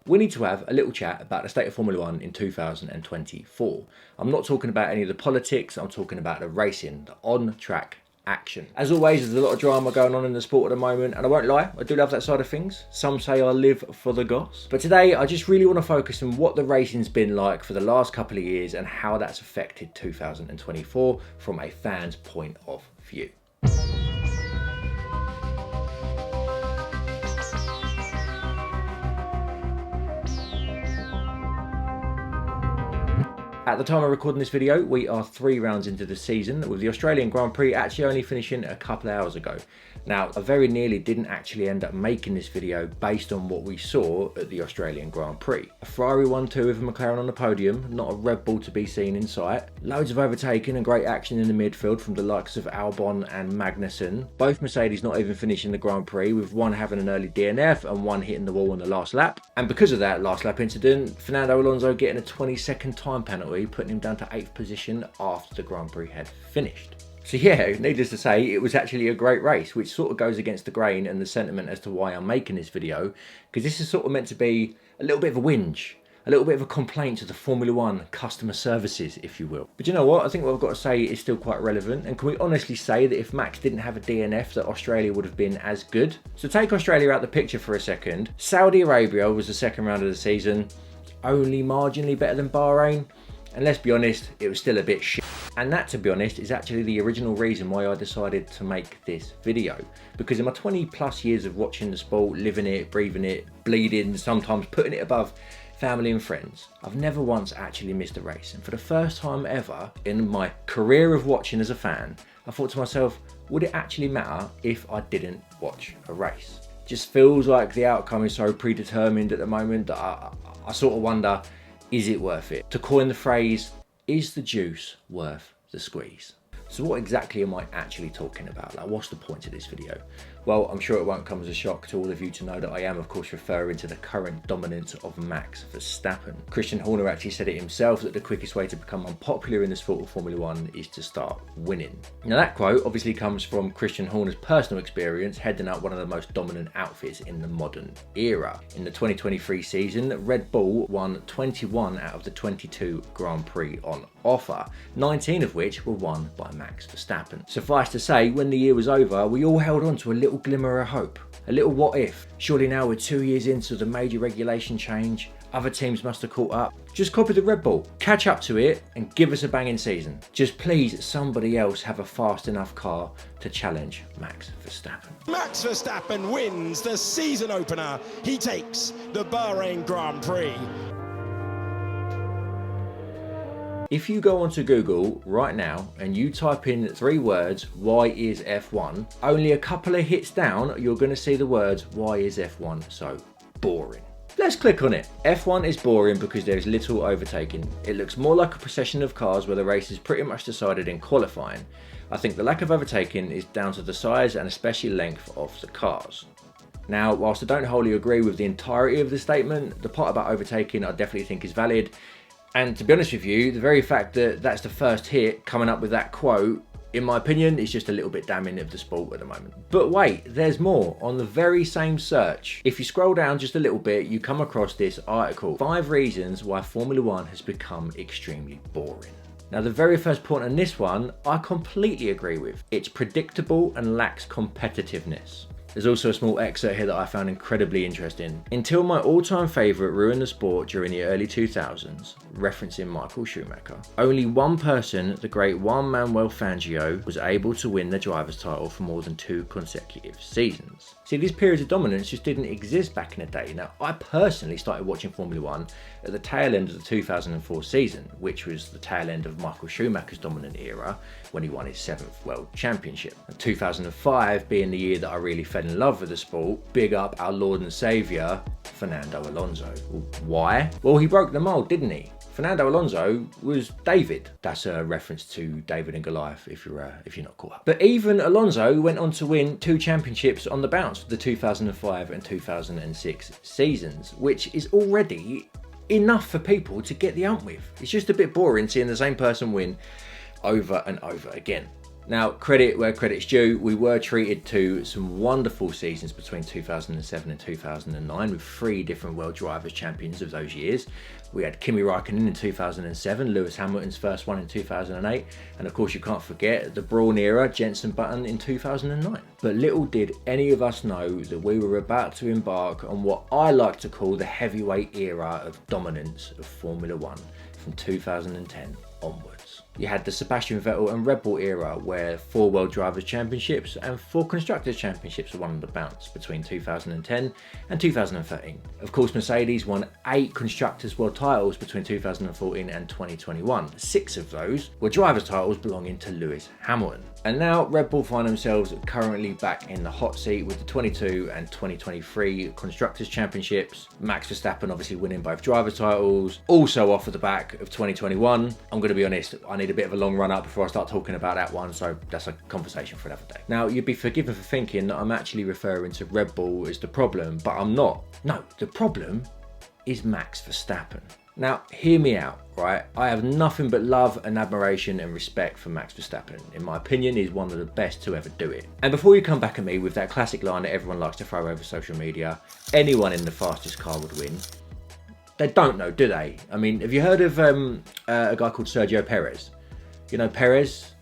we need to have a little chat about the state of Formula 1 in 2024. I'm not talking about any of the politics, I'm talking about the racing, the on-track action. As always, there's a lot of drama going on in the sport at the moment, and I won't lie, I do love that side of things. Some say I live for the goss. But today, I just really want to focus on what the racing's been like for the last couple of years and how that's affected 2024 from a fan's point of view. At the time of recording this video, we are 3 rounds into the season, with the Australian Grand Prix actually only finishing a couple of hours ago. Now, I very nearly didn't actually end up making this video based on what we saw at the Australian Grand Prix. A Ferrari 1-2 with a McLaren on the podium, not a Red Bull to be seen in sight. Loads of overtaking and great action in the midfield from the likes of Albon and Magnussen. Both Mercedes not even finishing the Grand Prix, with one having an early DNF and one hitting the wall on the last lap. And because of that last lap incident, Fernando Alonso getting a 20-second time penalty, putting him down to 8th position after the Grand Prix had finished. So yeah, needless to say, it was actually a great race, which sort of goes against the grain and the sentiment as to why I'm making this video, because this is sort of meant to be a little bit of a whinge, a little bit of a complaint to the Formula 1 customer services, if you will. But you know what? I think what I've got to say is still quite relevant, and can we honestly say that if Max didn't have a DNF, that Australia would have been as good? So take Australia out the picture for a second. Saudi Arabia was the second round of the season, only marginally better than Bahrain. And let's be honest, it was still a bit shit. And that, to be honest, is actually the original reason why I decided to make this video. Because in my 20 plus years of watching the sport, living it, breathing it, bleeding, sometimes putting it above family and friends, I've never once actually missed a race. And for the first time ever in my career of watching as a fan, I thought to myself, would it actually matter if I didn't watch a race? Just feels like the outcome is so predetermined at the moment that I sort of wonder, is it worth it? To coin the phrase, is the juice worth the squeeze? So what exactly am I actually talking about? Like, what's the point of this video? Well, I'm sure it won't come as a shock to all of you to know that I am, of course, referring to the current dominance of Max Verstappen. Christian Horner actually said it himself that the quickest way to become unpopular in the sport of Formula 1 is to start winning. Now, that quote obviously comes from Christian Horner's personal experience heading up one of the most dominant outfits in the modern era. In the 2023 season, Red Bull won 21 out of the 22 Grand Prix on offer, 19 of which were won by Max Verstappen. Suffice to say, when the year was over, we all held on to a little glimmer of hope, a little what if. Surely now we're 2 years into the major regulation change, other teams must have caught up. Just copy the Red Bull, catch up to it and give us a banging season. Just please somebody else have a fast enough car to challenge Max Verstappen. Max Verstappen wins the season opener. He takes the Bahrain Grand Prix. If you go onto Google right now and you type in 3 words, why is F1, only a couple of hits down, you're going to see the words, why is F1 so boring? Let's click on it. F1 is boring because there is little overtaking. It looks more like a procession of cars where the race is pretty much decided in qualifying. I think the lack of overtaking is down to the size and especially length of the cars. Now, whilst I don't wholly agree with the entirety of the statement, the part about overtaking I definitely think is valid. And to be honest with you, the very fact that that's the first hit coming up with that quote, in my opinion, is just a little bit damning of the sport at the moment. But wait, there's more. On the very same search, if you scroll down just a little bit, you come across this article, 5 reasons why Formula 1 has become extremely boring. Now, the very first point on this one, I completely agree with. It's predictable and lacks competitiveness. There's also a small excerpt here that I found incredibly interesting. Until my all-time favourite ruined the sport during the early 2000s, referencing Michael Schumacher, only one person, the great Juan Manuel Fangio, was able to win the driver's title for more than 2 consecutive seasons. See, these periods of dominance just didn't exist back in the day. Now, I personally started watching Formula 1 at the tail end of the 2004 season, which was the tail end of Michael Schumacher's dominant era when he won his 7th World Championship. And 2005 being the year that I really fell in love with the sport, big up our Lord and Saviour, Fernando Alonso. Why? Well, he broke the mould, didn't he? Fernando Alonso was David. That's a reference to David and Goliath if you're not caught up. But even Alonso went on to win 2 championships on the bounce for the 2005 and 2006 seasons, which is already enough for people to get the hump with. It's just a bit boring seeing the same person win over and over again. Now, credit where credit's due, we were treated to some wonderful seasons between 2007 and 2009 with 3 different World Drivers' Champions of those years. We had Kimi Raikkonen in 2007, Lewis Hamilton's first one in 2008, and of course you can't forget the Brawn era, Jenson Button in 2009. But little did any of us know that we were about to embark on what I like to call the heavyweight era of dominance of Formula One from 2010 onwards. You had the Sebastian Vettel and Red Bull era where 4 World Drivers' Championships and 4 Constructors' Championships were won on the bounce between 2010 and 2013. Of course, Mercedes won 8 Constructors' World titles between 2014 and 2021. 6 of those were drivers' titles belonging to Lewis Hamilton. And now Red Bull find themselves currently back in the hot seat with the 22 and 2023 Constructors' Championships. Max Verstappen obviously winning both drivers' titles. Also off of the back of 2021. I'm going to be honest, I need a bit of a long run up before I start talking about that one, so that's a conversation for another day. Now, you'd be forgiven for thinking that I'm actually referring to Red Bull as the problem, but I'm not. No, the problem is Max Verstappen. Now, hear me out, right? I have nothing but love and admiration and respect for Max Verstappen. In my opinion, he's one of the best to ever do it. And before you come back at me with that classic line that everyone likes to throw over social media, anyone in the fastest car would win. They don't know, do they? I mean, have you heard of a guy called Sergio Perez? You know Perez?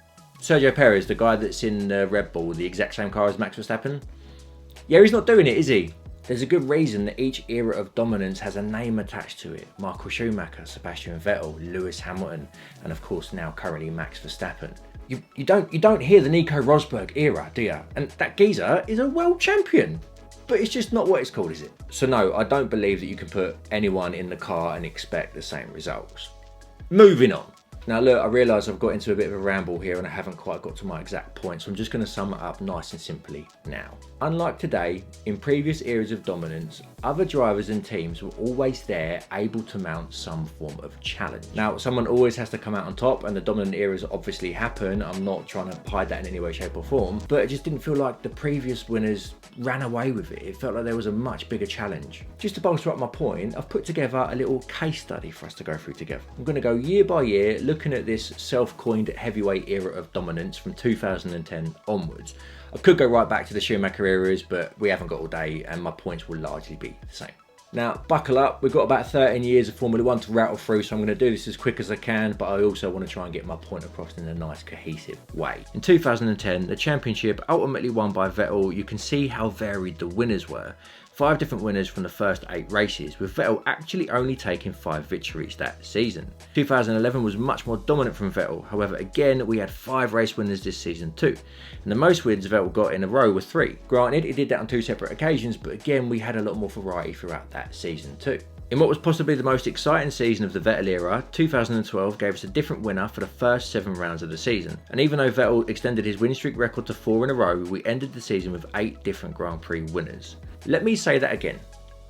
Sergio Perez, the guy that's in Red Bull, the exact same car as Max Verstappen? Yeah, he's not doing it, is he? There's a good reason that each era of dominance has a name attached to it. Michael Schumacher, Sebastian Vettel, Lewis Hamilton, and of course now currently Max Verstappen. You don't hear the Nico Rosberg era, do you? And that geezer is a world champion. But it's just not what it's called, is it? So no, I don't believe that you can put anyone in the car and expect the same results. Moving on. Now look, I realise I've got into a bit of a ramble here and I haven't quite got to my exact point, so I'm just going to sum it up nice and simply now. Unlike today, in previous eras of dominance, other drivers and teams were always there, able to mount some form of challenge. Now, someone always has to come out on top, and the dominant eras obviously happen. I'm not trying to hide that in any way, shape or form, but it just didn't feel like the previous winners ran away with it. It felt like there was a much bigger challenge. Just to bolster up my point, I've put together a little case study for us to go through together. I'm going to go year by year, looking at this self-coined heavyweight era of dominance from 2010 onwards. I could go right back to the Schumacher eras, but we haven't got all day and my points will largely be the same. Now, buckle up, we've got about 13 years of Formula One to rattle through, so I'm going to do this as quick as I can, but I also want to try and get my point across in a nice, cohesive way. In 2010, the championship ultimately won by Vettel. You can see how varied the winners were. 5 different winners from the first 8 races, with Vettel actually only taking 5 victories that season. 2011 was much more dominant from Vettel, however again we had 5 race winners this season too, and the most wins Vettel got in a row were 3. Granted, he did that on 2 separate occasions, but again we had a lot more variety throughout that season too. In what was possibly the most exciting season of the Vettel era, 2012 gave us a different winner for the first 7 rounds of the season. And even though Vettel extended his win streak record to 4 in a row, we ended the season with 8 different Grand Prix winners. Let me say that again,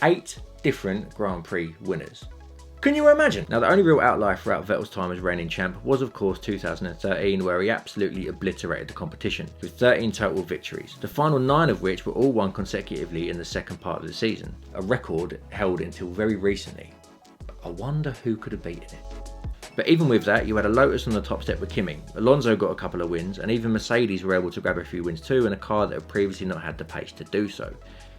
8 different Grand Prix winners. Can you imagine? Now, the only real outlier throughout Vettel's time as reigning champ was of course 2013, where he absolutely obliterated the competition with 13 total victories, the final 9 of which were all won consecutively in the second part of the season, a record held until very recently. I wonder who could have beaten it. But even with that, you had a Lotus on the top step with Kimi, Alonso got a couple of wins, and even Mercedes were able to grab a few wins too in a car that had previously not had the pace to do so.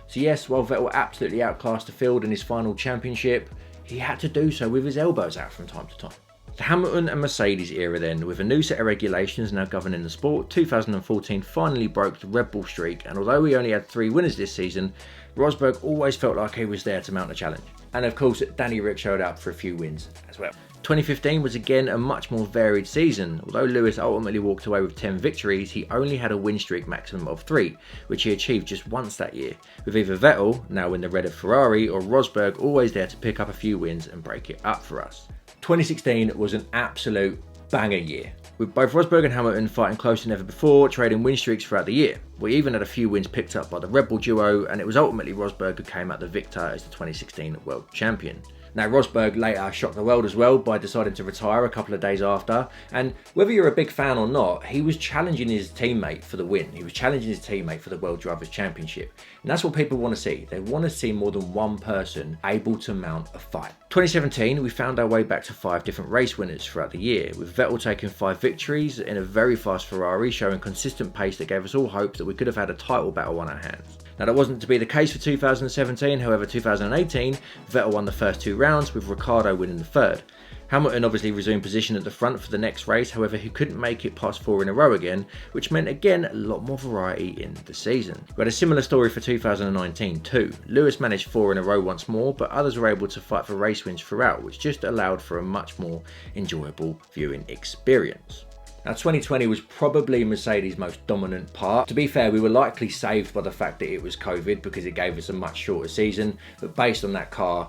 So yes, while Vettel absolutely outclassed the field in his final championship, he had to do so with his elbows out from time to time. The Hamilton and Mercedes era then, with a new set of regulations now governing the sport, 2014 finally broke the Red Bull streak, and although we only had 3 winners this season, Rosberg always felt like he was there to mount a challenge. And of course, Danny Ric showed up for a few wins as well. 2015 was again a much more varied season. Although Lewis ultimately walked away with 10 victories, he only had a win streak maximum of 3, which he achieved just once that year, with either Vettel, now in the red of Ferrari, or Rosberg always there to pick up a few wins and break it up for us. 2016 was an absolute banger year, with both Rosberg and Hamilton fighting closer than ever before, trading win streaks throughout the year. We even had a few wins picked up by the Red Bull duo, and it was ultimately Rosberg who came out the victor as the 2016 world champion. Now, Rosberg later shocked the world as well by deciding to retire a couple of days after, and whether you're a big fan or not, he was challenging his teammate for the win. He was challenging his teammate for the World Drivers' Championship, and that's what people want to see. They want to see more than one person able to mount a fight. 2017, we found our way back to 5 different race winners throughout the year, with Vettel taking 5 victories in a very fast Ferrari, showing consistent pace that gave us all hope that we could have had a title battle on our hands. Now, that wasn't to be the case for 2017, however 2018, Vettel won the first 2 rounds, with Ricciardo winning the third. Hamilton obviously resumed position at the front for the next race, however he couldn't make it past 4 in a row again, which meant again a lot more variety in the season. We had a similar story for 2019 too. Lewis managed 4 in a row once more, but others were able to fight for race wins throughout, which just allowed for a much more enjoyable viewing experience. Now, 2020 was probably Mercedes' most dominant part. To be fair, we were likely saved by the fact that it was COVID because it gave us a much shorter season, but based on that car,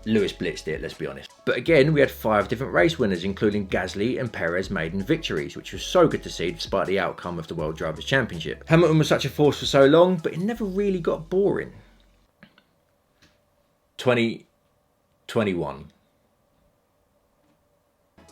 Lewis blitzed it, let's be honest. But again, we had 5 different race winners, including Gasly and Perez maiden victories, which was so good to see despite the outcome of the World Drivers' Championship. Hamilton was such a force for so long, but it never really got boring. 2021.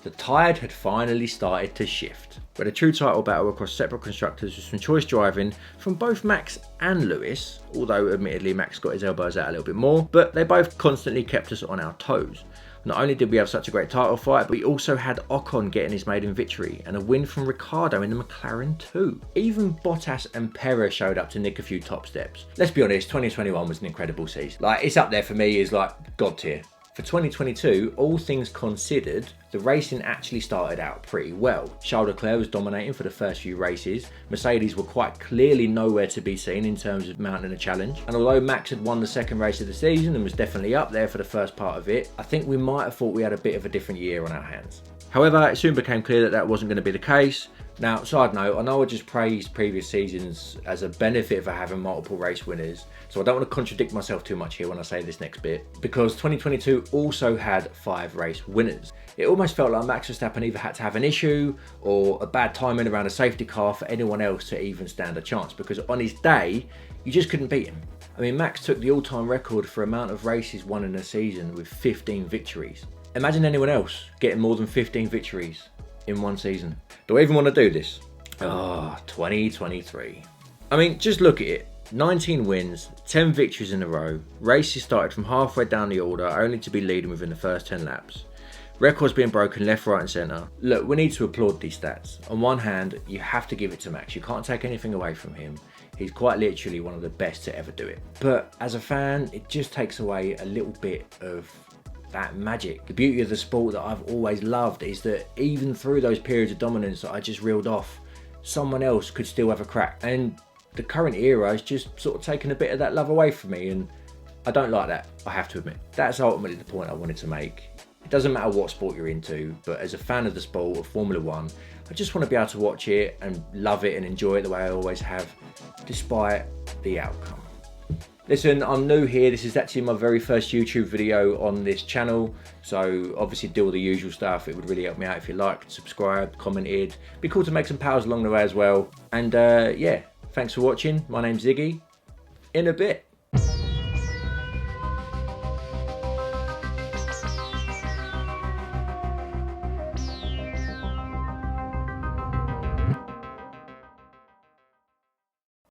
The tide had finally started to shift. We had a true title battle across separate constructors with some choice driving from both Max and Lewis, although admittedly Max got his elbows out a little bit more, but they both constantly kept us on our toes. Not only did we have such a great title fight, but we also had Ocon getting his maiden victory and a win from Ricciardo in the McLaren too. Even Bottas and Perez showed up to nick a few top steps. Let's be honest, 2021 was an incredible season. Like, it's up there for me as like God tier. For 2022, all things considered, the racing actually started out pretty well. Charles Leclerc was dominating for the first few races. Mercedes were quite clearly nowhere to be seen in terms of mounting a challenge. And although Max had won the second race of the season and was definitely up there for the first part of it, I think we might have thought we had a bit of a different year on our hands. However, it soon became clear that that wasn't going to be the case. Now, side note, I know I just praised previous seasons as a benefit for having multiple race winners, so I don't want to contradict myself too much here when I say this next bit, because 2022 also had 5 race winners. It almost felt like Max Verstappen either had to have an issue or a bad timing around a safety car for anyone else to even stand a chance, because on his day, you just couldn't beat him. I mean, Max took the all-time record for amount of races won in a season with 15 victories. Imagine anyone else getting more than 15 victories in one season. Do I even want to do this? 2023. I mean, just look at it. 19 wins, 10 victories in a row. Races started from halfway down the order, only to be leading within the first 10 laps. Records being broken left, right and centre. Look, we need to applaud these stats. On one hand, you have to give it to Max. You can't take anything away from him. He's quite literally one of the best to ever do it. But as a fan, it just takes away a little bit of that magic. The beauty of the sport that I've always loved is that even through those periods of dominance that I just reeled off, someone else could still have a crack. And the current era has just sort of taken a bit of that love away from me, and I don't like that, I have to admit. That's ultimately the point I wanted to make. It doesn't matter what sport you're into, but as a fan of the sport of Formula One, I just want to be able to watch it and love it and enjoy it the way I always have, despite the outcome. Listen, I'm new here. This is actually my very first YouTube video on this channel, so obviously do all the usual stuff. It would really help me out if you liked, subscribed, commented. Be cool to make some pals along the way as well. And yeah, thanks for watching. My name's Ziggy. In a bit.